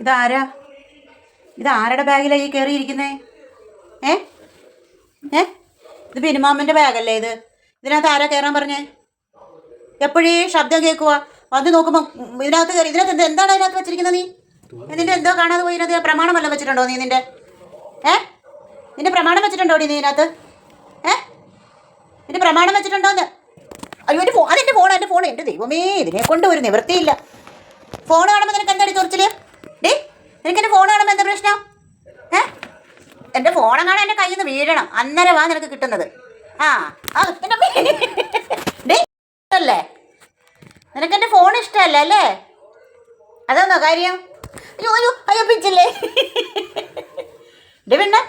ഇതാരാ? ഇതാരുടെ ബാഗിലാണ് ഈ കയറിയിരിക്കുന്നേ? ഏ ഏ ഇത് ബിനുമാമൻ്റെ ബാഗല്ലേ ഇത്? ഇതിനകത്ത് ആരാ കയറാൻ പറഞ്ഞേ? എപ്പോഴേ ശബ്ദം കേൾക്കുക. വന്ന് നോക്കുമ്പോൾ ഇതിനകത്ത് കയറി. ഇതിനകത്ത് എന്താണ് അതിനകത്ത് വെച്ചിരിക്കുന്നത്? നീ നിന്റെ എന്തോ കാണാതെ പോയിരുന്നത്? പ്രമാണം വല്ലതും വെച്ചിട്ടുണ്ടോ നീ? നിന്റെ പ്രമാണം വെച്ചിട്ടുണ്ടോ നീ ഇതിനകത്ത്? നിന്റെ പ്രമാണം വെച്ചിട്ടുണ്ടോന്ന്? അയ്യോ എൻ്റെ ഫോൺ, അതെൻ്റെ ഫോൺ, എൻ്റെ ഫോൺ. എൻ്റെ ദൈവമേ, ഇതിനെ കൊണ്ട് ഒരു നിവൃത്തിയില്ല. ഫോൺ കാണുമ്പോൾ നിനക്ക് എന്താടി തുറച്ചില്? നിനക്ക് എൻ്റെ ഫോൺ കാണുമ്പോൾ എന്താ പ്രശ്നം? എൻ്റെ ഫോണെങ്ങാണ് എൻ്റെ കയ്യിൽ നിന്ന് വീഴണം, അന്നേരം വാ നിനക്ക് കിട്ടുന്നത്. അല്ലേ നിനക്ക് എൻ്റെ ഫോൺ ഇഷ്ടമല്ല അല്ലേ? അതാണോ കാര്യം? അയ്യോ അയ്യോ അയ്യോ പിച്ചില്ലേ? പിന്നെ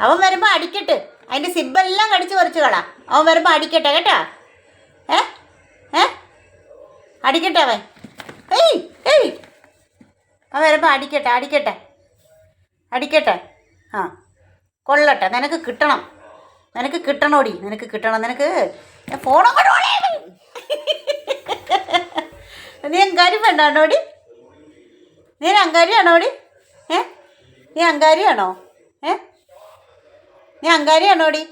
അവൻ വരുമ്പോൾ അടിക്കട്ട്, അതിൻ്റെ സിബെല്ലാം കടിച്ച് പറിച്ച് കളാ. അവൻ വരുമ്പോൾ അടിക്കട്ടെ കേട്ടോ. അടിക്കട്ടെ അവൻ. അവൻ വരുമ്പോൾ അടിക്കട്ടെ. കൊള്ളട്ടെ. നിനക്ക് കിട്ടണോടി. നിനക്ക് ഫോണോ നീ അങ്കാരി വേണ്ടാണോടി? നീ അങ്കാരിയാണോടി? നീ അങ്കാരിയാണോടി?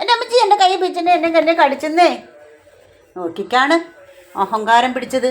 എൻ്റെ അമ്മച്ചി എൻ്റെ കൈ പിടിച്ചിട്ട് എന്നെ കടിച്ചെന്നേ. നോക്കിക്കാണ് അഹങ്കാരം പിടിച്ചത്.